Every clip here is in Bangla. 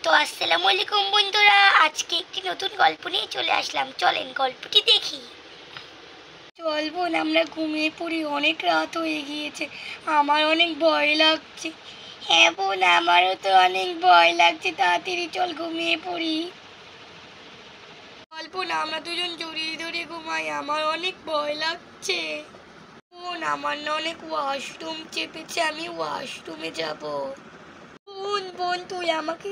তো আসসালামু আলাইকুম বন্ধুরা, আজকে একটি নতুন গল্প নিয়ে চলে আসলাম। চলেন গল্পটি দেখি। চল বোন, আমরা ঘুমিয়ে পড়ি, অনেক রাত হয়ে গিয়েছে, আমার অনেক ভয় লাগছে। হ্যাঁ বোন, আমারও তো অনেক ভয় লাগছে, তাড়াতাড়ি চল ঘুমিয়ে পড়ি। গল্প না, আমরা দুজন জড়িয়ে ধরে ঘুমাই, আমার অনেক ভয় লাগছে। বোন, আমার না অনেক ওয়াশরুম চেপেছে, আমি ওয়াশরুমে যাব। বোন বোন, তুই আমাকে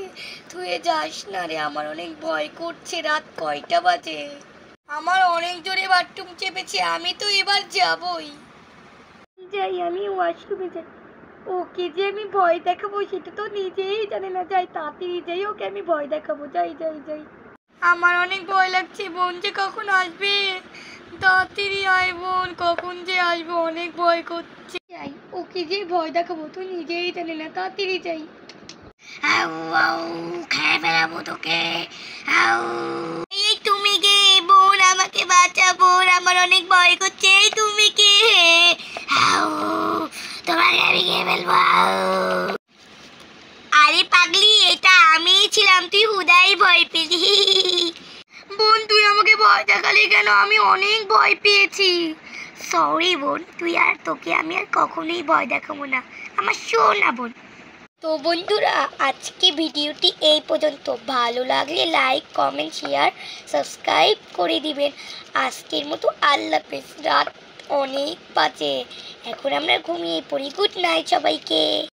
ধুয়ে যাস না রে, আমার অনেক ভয় করছে। রাত কয়টা বাজে? আমার অনেক জোরে বাথরুম চেপেছে, আমি তো এবার যাবই। যাই, আমি ওয়াশরুমে যাই। ওকে যে আমি ভয় দেখাবো সেটা তো নিজেই জানে না। যাই তাড়াতাড়ি যাই, ওকে আমি ভয় দেখাবো। যাই যাই যাই। আমার অনেক ভয় লাগছে, বোন যে কখন আসবে। তাড়াতাড়ি আয় বোন, কখন যে আসবে, অনেক ভয় করছে। যাই, ওকে যে ভয় দেখাবো তুই নিজেই জানে না, তাড়াতাড়ি যাই। আউ আউ, খেয়ে ফেলাবো তোকে। আউ, এই তুমি কে? বোন আমাকে বাঁচা বোন, আমার অনেক ভয় করছে। এই তুমি কে? আউ, তোমাকে আমি খেয়ে ফেলবো। আউ, আরে পাগলি, এটা আমিই ছিলাম, তুই হুদাই ভয় পেলি। বোন, তুই আমাকে ভয় দেখালি কেন? আমি অনেক ভয় পেয়েছি। সরি বোন, তোকে আমি আর কখনোই ভয় দেখাবো না, আমার শোনা বোন। তো বন্ধুরা, আজকে ভিডিওটি এই পর্যন্ত। ভালো লাগলে লাইক, কমেন্ট, শেয়ার, সাবস্ক্রাইব করে দিবেন। আজকের মতো আল্লাহ হাফেজ। রাত অনেক বাজে, এখন আমরা ঘুমিয়ে পড়ি। গুড নাইট সবাইকে।